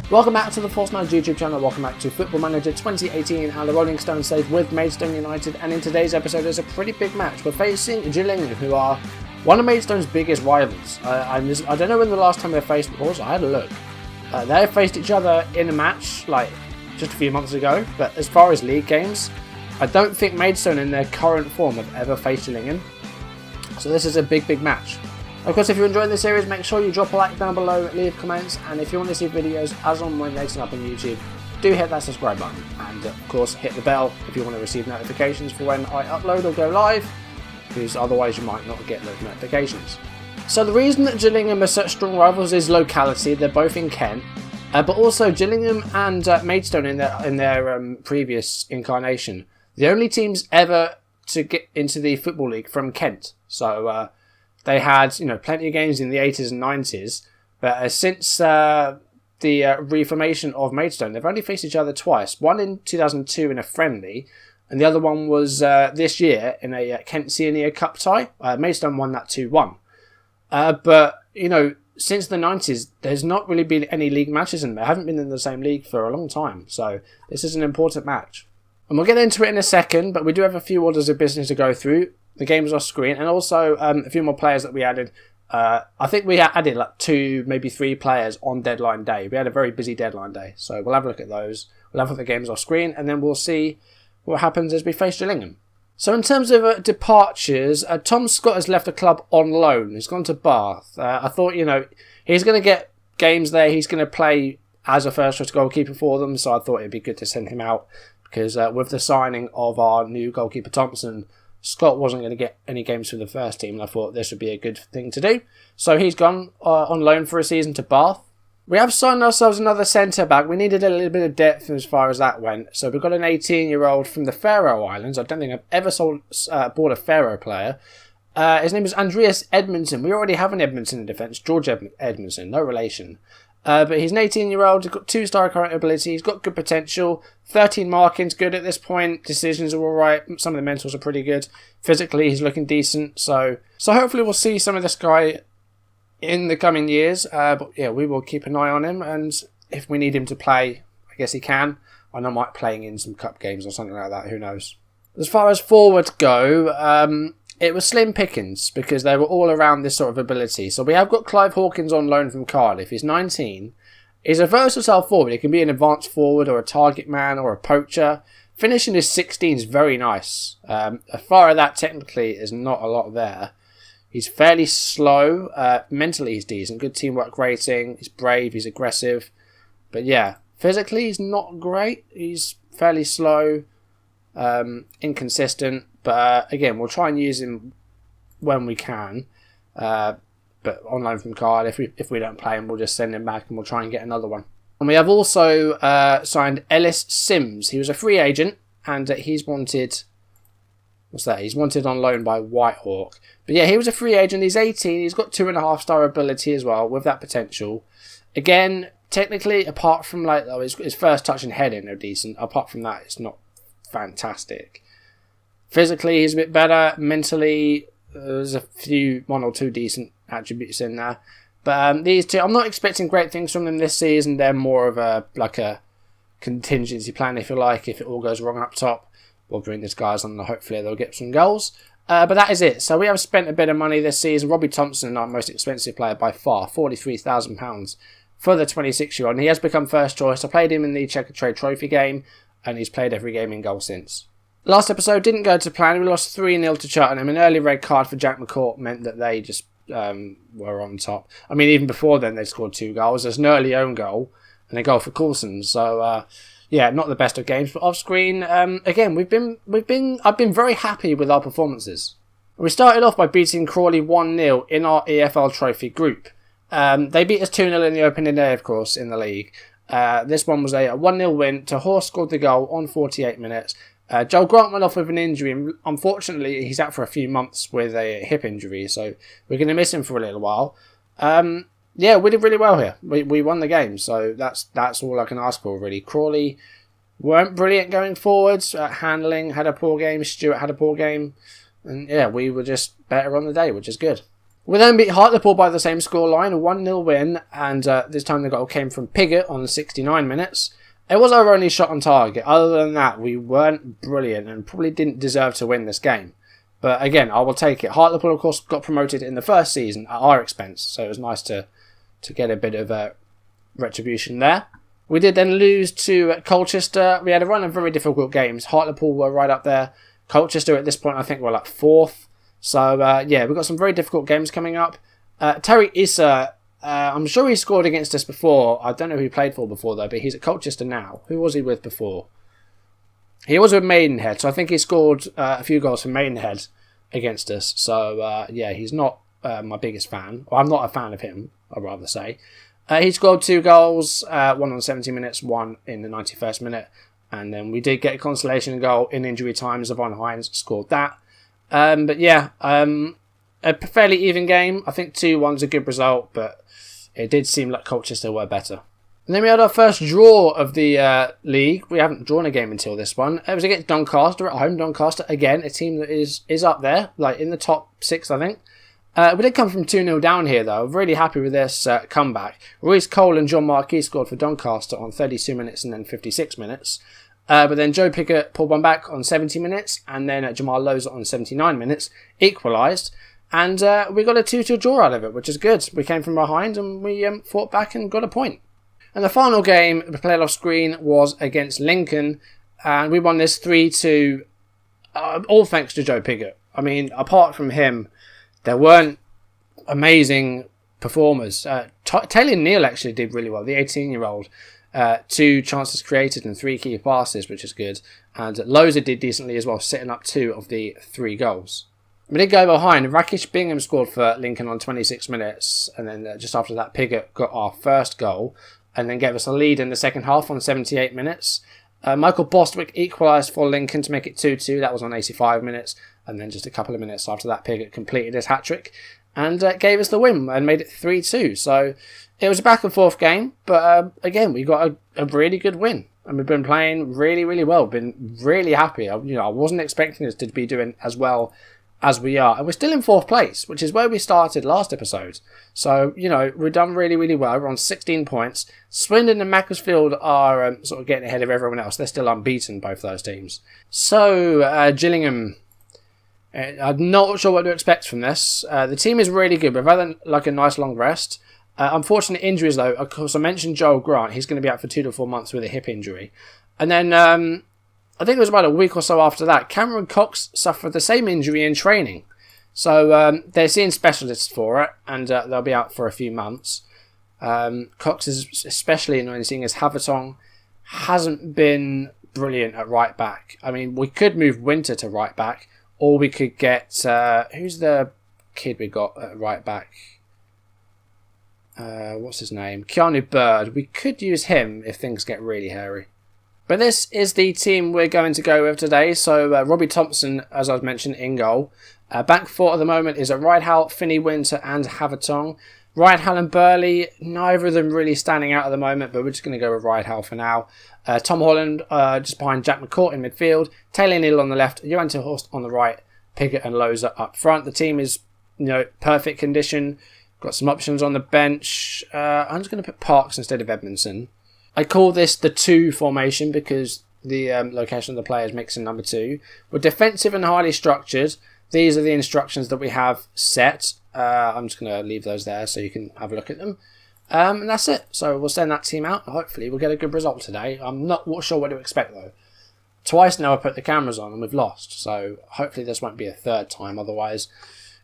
Welcome back to the Force Man's YouTube channel, welcome back to Football Manager 2018 and the Rolling Stones save with Maidstone United, and in today's episode there's a pretty big match. We're facing Gillingham, who are one of Maidstone's biggest rivals. I don't know when the last time they faced before, so I had a look. They faced each other in a match like just a few months ago, but as far as league games, I don't think Maidstone in their current form have ever faced Gillingham. So this is a big match. Of course, if you're enjoying this series, make sure you drop a like down below, leave comments, and if you want to see videos as on when they're up on YouTube, do hit that subscribe button. And of course, hit the bell if you want to receive notifications for when I upload or go live, because otherwise you might not get those notifications. So the reason that Gillingham are such strong rivals is locality. They're both in Kent, but also Gillingham and Maidstone in their previous incarnation, the only teams ever to get into the Football League from Kent. So they had, plenty of games in the 80s and 90s, but since the reformation of Maidstone, they've only faced each other twice. One in 2002 in a friendly, and the other one was this year in a Kent Senior Cup tie. Maidstone won that 2-1. But, since the 90s, there's not really been any league matches in there. They haven't been in the same league for a long time, so this is an important match. And we'll get into it in a second, but we do have a few orders of business to go through. The games off screen, and also a few more players that we added. I think we added like 2, maybe 3 players on deadline day. We had a very busy deadline day, so we'll have a look at those. We'll have a look at the games off screen, and then we'll see what happens as we face Gillingham. So in terms of departures, Tom Scott has left the club on loan. He's gone to Bath. I thought, he's going to get games there. He's going to play as a first-choice goalkeeper for them, so I thought it'd be good to send him out, because with the signing of our new goalkeeper Thompson, Scott wasn't going to get any games for the first team, and I thought this would be a good thing to do. So he's gone on loan for a season to Bath. We have signed ourselves another centre-back. We needed a little bit of depth as far as that went. So we've got an 18-year-old from the Faroe Islands. I don't think I've ever bought a Faroe player. His name is Andreas Edmondson. We already have an Edmondson in defence, George Edmondson, no relation. But he's an 18-year-old, he's got 2-star current ability, he's got good potential, 13 marking's good at this point, decisions are alright, some of the mentals are pretty good, physically he's looking decent, so hopefully we'll see some of this guy in the coming years, but yeah, we will keep an eye on him, and if we need him to play, I guess he can, I know might playing in some cup games or something like that, who knows. As far as forwards go, it was slim pickings because they were all around this sort of ability. So we have got Clive Hawkins on loan from Cardiff. He's 19. He's a versatile forward. He can be an advanced forward or a target man or a poacher. Finishing his 16 is very nice. As far as that, technically, is not a lot there. He's fairly slow. Mentally, he's decent. Good teamwork rating. He's brave. He's aggressive. But yeah, physically, he's not great. He's fairly slow. Inconsistent. But again, we'll try and use him when we can. But online from Cardiff, if we don't play him, we'll just send him back and we'll try and get another one. And we have also signed Ellis Sims. He was a free agent and he's wanted... What's that? He's wanted on loan by Whitehawk. But yeah, he was a free agent. He's 18. He's got 2.5-star ability as well with that potential. Again, technically, apart from his first touch and heading are decent. Apart from that, it's not fantastic. Physically, he's a bit better. Mentally, there's one or two decent attributes in there. But these two, I'm not expecting great things from them this season. They're more of a contingency plan, if you like. If it all goes wrong up top, we'll bring these guys on and hopefully they'll get some goals. But that is it. So we have spent a bit of money this season. Robbie Thompson, our most expensive player by far, £43,000 for the 26-year-old. And he has become first choice. I played him in the Checker Trade Trophy game, and he's played every game in goal since. Last episode didn't go to plan. We lost 3-0 to Cheltenham. An early red card for Jack McCourt meant that they just were on top. I mean, even before then, they scored 2 goals. There's an early own goal and a goal for Coulson. So, yeah, not the best of games. But off screen, again, I've been very happy with our performances. We started off by beating Crawley 1-0 in our EFL Trophy group. They beat us 2-0 in the opening day, of course, in the league. This one was a 1-0 win. Tahor scored the goal on 48 minutes. Joel Grant went off with an injury, and unfortunately he's out for a few months with a hip injury, so we're going to miss him for a little while. Yeah, we did really well here. We won the game, so that's all I can ask for, really. Crawley weren't brilliant going forwards. Handling had a poor game. Stewart had a poor game. And yeah, we were just better on the day, which is good. We then beat Hartlepool by the same scoreline, a 1-0 win, and this time the goal came from Piggott on 69 minutes. It was our only shot on target. Other than that, we weren't brilliant and probably didn't deserve to win this game. But again, I will take it. Hartlepool, of course, got promoted in the first season at our expense, so it was nice to get a bit of retribution there. We did then lose to Colchester. We had a run of very difficult games. Hartlepool were right up there. Colchester at this point, I think, were like 4th. So, yeah, we've got some very difficult games coming up. Terry Issa, I'm sure he scored against us before. I don't know who he played for before, though, but he's at Colchester now. Who was he with before? He was with Maidenhead, so I think he scored a few goals for Maidenhead against us. So, yeah, he's not my biggest fan. Well, I'm not a fan of him, I'd rather say. He scored 2 goals, one on 70 minutes, one in the 91st minute. And then we did get a consolation goal in injury time. Zavon Hines scored that. But yeah, a fairly even game. I think 2-1's a good result, but it did seem like Colchester were better. And then we had our first draw of the league. We haven't drawn a game until this one. It was against Doncaster at home. Doncaster, again, a team that is up there, like in the top 6, I think. We did come from 2-0 down here, though. Really happy with this comeback. Reece Cole and John Marquis scored for Doncaster on 32 minutes and then 56 minutes. But then Joe Pickett pulled one back on 70 minutes, and then Jamal Loza on 79 minutes equalised. And we got a 2-2 draw out of it, which is good. We came from behind and we fought back and got a point. And the final game we played off screen was against Lincoln, and we won this 3-2, all thanks to Joe Pickett. I mean, apart from him, there weren't amazing performers. Taylor Neal actually did really well, the 18-year-old. 2 chances created and 3 key passes, which is good. And Loza did decently as well, setting up 2 of the 3 goals. We did go behind. Rakesh Bingham scored for Lincoln on 26 minutes. And then just after that, Piggott got our first goal. And then gave us a lead in the second half on 78 minutes. Michael Bostwick equalised for Lincoln to make it 2-2. That was on 85 minutes. And then just a couple of minutes after that, Piggott completed his hat-trick. And gave us the win and made it 3-2. So it was a back and forth game. But again, we got a really good win. And we've been playing really, really well. Been really happy. I wasn't expecting us to be doing as well as we are. And we're still in 4th place, which is where we started last episode. So, we've done really, really well. We're on 16 points. Swindon and Macclesfield are sort of getting ahead of everyone else. They're still unbeaten, both those teams. So, Gillingham, I'm not sure what to expect from this. The team is really good. We've had a nice long rest. Unfortunate injuries, though. Of course, I mentioned Joel Grant. He's going to be out for 2 to 4 months with a hip injury. And then I think it was about a week or so after that, Cameron Cox suffered the same injury in training. So they're seeing specialists for it, and they'll be out for a few months. Cox is especially annoying, seeing as Havertong hasn't been brilliant at right back. I mean, we could move Winter to right back, or we could get... who's the kid we got at right back? What's his name? Keanu Bird. We could use him if things get really hairy. But this is the team we're going to go with today. So Robbie Thompson, as I've mentioned, in goal. Back 4 at the moment is at Rydhall, Finney, Winter and Havertong. Rydhall and Burley, neither of them really standing out at the moment, but we're just going to go with Rydhall for now. Tom Holland just behind Jack McCourt in midfield. Taylor Neal on the left, Johan Horst on the right, Piggott and Loza up front. The team is, perfect condition. Got some options on the bench. I'm just going to put Parks instead of Edmondson. I call this the 2 formation because the location of the players makes it number 2. We're defensive and highly structured. These are the instructions that we have set. I'm just going to leave those there so you can have a look at them. And that's it. So we'll send that team out. Hopefully we'll get a good result today. I'm not sure what to expect though. Twice now I put the cameras on and we've lost. So hopefully this won't be a 3rd time. Otherwise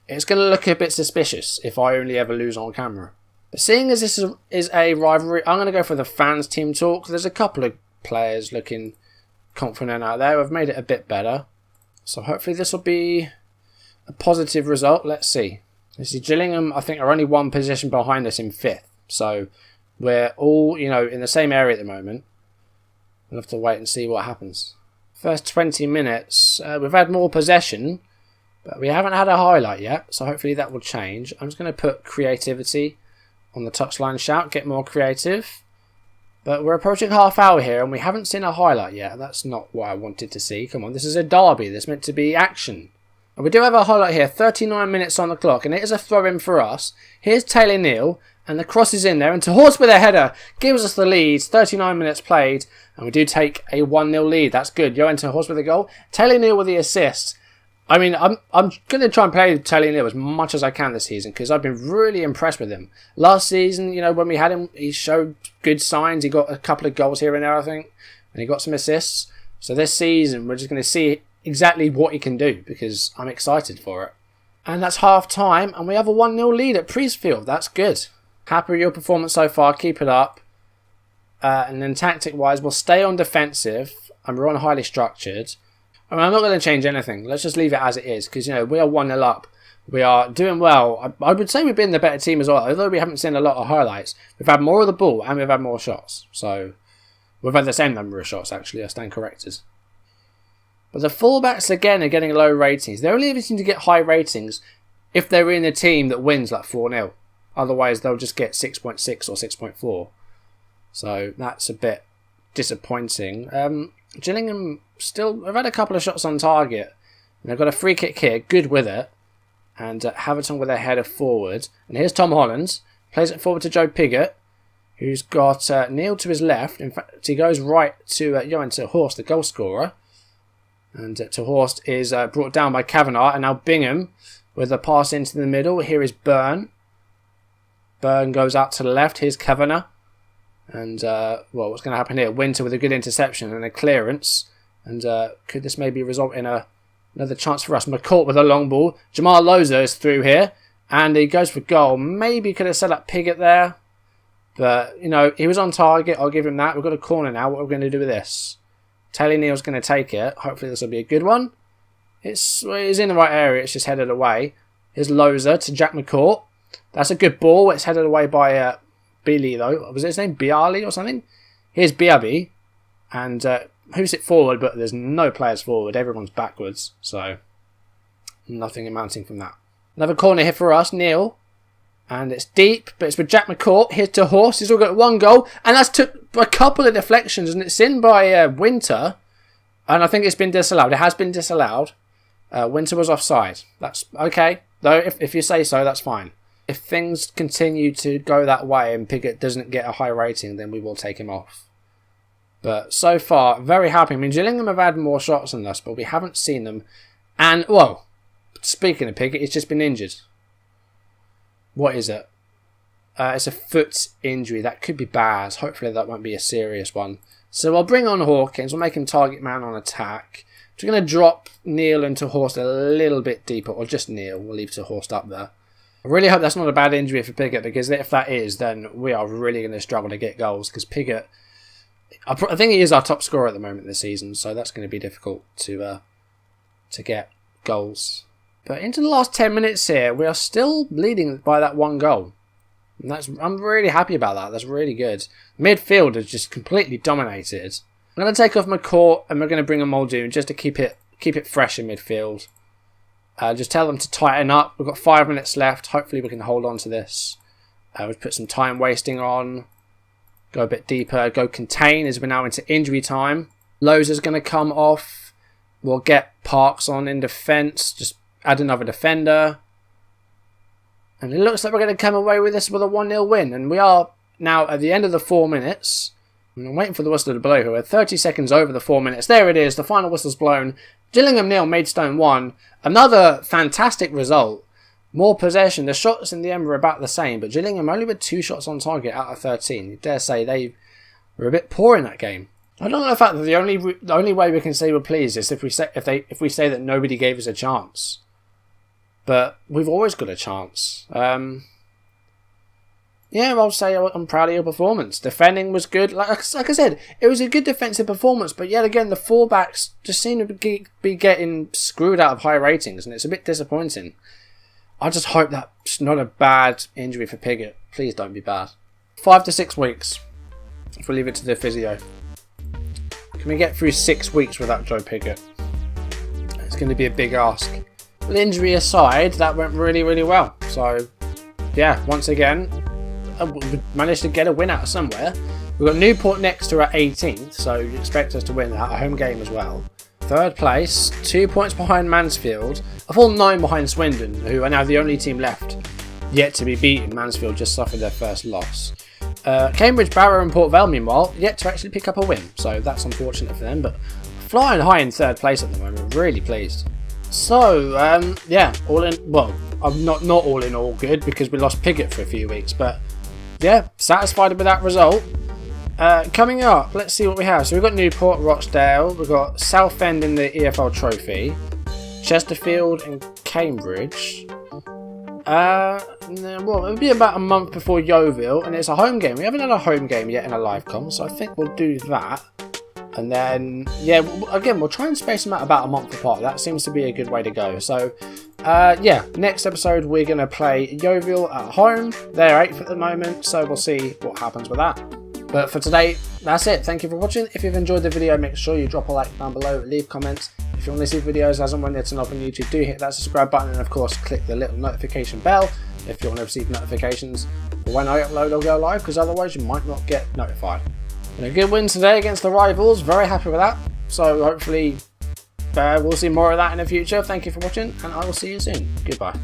it's going to look a bit suspicious if I only ever lose on camera. But seeing as this is a rivalry, I'm going to go for the fans team talk. There's a couple of players looking confident out there. I've made it a bit better. So hopefully this will be a positive result. Let's see. This is Gillingham, I think, are only 1 position behind us in 5th. So we're all, in the same area at the moment. We'll have to wait and see what happens. First 20 minutes, we've had more possession, but we haven't had a highlight yet. So hopefully that will change. I'm just going to put creativity on the touchline shout, get more creative. But we're approaching half hour here and we haven't seen a highlight yet. That's not what I wanted to see. Come on, this is a derby. There's meant to be action. And we do have a highlight here, 39 minutes on the clock, and it is a throw-in for us. Here's Taylor Neal, and the cross is in there, and To Horse with a header gives us the lead. 39 minutes played, and we do take a 1-0 lead. That's good. Johan To Horse with a goal. Taylor Neal with the assist. I mean, I'm going to try and play Taylor Neal as much as I can this season because I've been really impressed with him. Last season, when we had him, he showed good signs. He got a couple of goals here and there, I think, and he got some assists. So this season, we're just going to see exactly what he can do because I'm excited for it. And that's half time, and we have a 1-0 lead at Priestfield. That's good. Happy with your performance so far. Keep it up. And then tactic-wise, we'll stay on defensive, and we're on highly structured. I mean, I'm not going to change anything. Let's just leave it as it is because, we are 1-0 up. We are doing well. I would say we've been the better team as well, although we haven't seen a lot of highlights. We've had more of the ball, and we've had more shots. So, we've had the same number of shots, actually. I stand corrected. But the fullbacks, again, are getting low ratings. They only ever seem to get high ratings if they're in a team that wins like 4-0. Otherwise, they'll just get 6.6 or 6.4. So, that's a bit disappointing. Gillingham still have had a couple of shots on target. And they've got a free kick here, good with it. And Haverton with a header forward. And here's Tom Holland. Plays it forward to Joe Pigott, who's got Neil to his left. In fact, he goes right to Johan To Horst, the goal scorer. And To Horst is brought down by Kavanagh. And now Bingham with a pass into the middle. Here is Byrne. Byrne goes out to the left. Here's Kavanagh. And, what's going to happen here? Winter with a good interception and a clearance. And could this maybe result in another chance for us? McCourt with a long ball. Jamal Loza is through here. And he goes for goal. Maybe could have set up Pigott there. But, he was on target. I'll give him that. We've got a corner now. What are we going to do with this? Taylor Neal's going to take it. Hopefully this will be a good one. It's in the right area. It's just headed away. Here's Loza to Jack McCourt. That's a good ball. It's headed away by Billy, though. Was it his name? Bialy or something? Here's Biaby. And who's it forward? But there's no players forward. Everyone's backwards. So, nothing amounting from that. Another corner here for us. Neal. And it's deep, but it's with Jack McCourt. Here's To Horse. He's all got one goal. And that's took a couple of deflections. And it's in by Winter. And I think it's been disallowed. It has been disallowed. Winter was offside. That's okay. Though, if you say so, that's fine. If things continue to go that way and Pigott doesn't get a high rating, then we will take him off. But so far, very happy. I mean, Gillingham have had more shots than us, but we haven't seen them. And, speaking of Pigott, he's just been injured. What is it? It's a foot injury. That could be bad. Hopefully that won't be a serious one. So I'll bring on Hawkins. We'll make him target man on attack. We're going to drop Neal and To Horst a little bit deeper. Or just Neal. We'll leave To Horst up there. I really hope that's not a bad injury for Pigott, because if that is, then we are really going to struggle to get goals. Because Pigott, I think he is our top scorer at the moment this season. So that's going to be difficult to get goals. But into the last 10 minutes here, we are still leading by that one goal. And I'm really happy about that. That's really good. Midfield has just completely dominated. I'm going to take off McCourt and we're going to bring on Muldoon just to keep it fresh in midfield. Just tell them to tighten up. We've got 5 minutes left. Hopefully we can hold on to this. We've put some time wasting on. Go a bit deeper. Go contain as we're now into injury time. Lowe's is going to come off. We'll get Parks on in defence. Just add another defender. And it looks like we're going to come away with this with a 1-0 win. And we are now at the end of the 4 minutes. And I'm waiting for the whistle to blow here. We're 30 seconds over the 4 minutes. There it is. The final whistle's blown. Gillingham 0, Maidstone 1. Another fantastic result. More possession. The shots in the end were about the same. But Gillingham only with 2 shots on target out of 13. You dare say they were a bit poor in that game. I don't know the fact that the only way we can say we're pleased is if we say that nobody gave us a chance. But we've always got a chance. Yeah, I'll say I'm proud of your performance. Defending was good. Like I said, it was a good defensive performance. But yet again, the fullbacks just seem to be getting screwed out of high ratings. And it's a bit disappointing. I just hope that's not a bad injury for Pigott. Please don't be bad. 5 to 6 weeks. If we leave it to the physio. Can we get through 6 weeks without Joe Pigott? It's going to be a big ask. Well, injury aside, that went really, really well. So, yeah, once again, we managed to get a win out of somewhere. We've got Newport next to our 18th, so you expect us to win that, a home game as well. third place, 2 points behind Mansfield, a full 9 behind Swindon, who are now the only team left yet to be beaten. Mansfield just suffered their first loss. Cambridge, Barrow and Port Vale, meanwhile, yet to actually pick up a win, so that's unfortunate for them, but flying high in third place at the moment, really pleased. So, yeah, all in, well, I'm not all in all good because we lost Piggott for a few weeks, but yeah, satisfied with that result. Coming up, let's see what we have. So we've got Newport, Rochdale, we've got Southend in the EFL Trophy, Chesterfield and Cambridge. Well, it'll be about a month before Yeovil, and it's a home game. We haven't had a home game yet in a live com, so I think we'll do that. And then, yeah, again, we'll try and space them out about a month apart. That seems to be a good way to go. So, yeah, next episode we're going to play Yeovil at home. They're 8th at the moment, so we'll see what happens with that. But for today, that's it. Thank you for watching. If you've enjoyed the video, make sure you drop a like down below, leave comments. If you want to see videos as and when they're turned up on YouTube, do hit that subscribe button, and of course click the little notification bell if you want to receive notifications when I upload or go live, because otherwise you might not get notified. And a good win today against the rivals, very happy with that. So hopefully we'll see more of that in the future. Thank you for watching, and I will see you soon. Goodbye.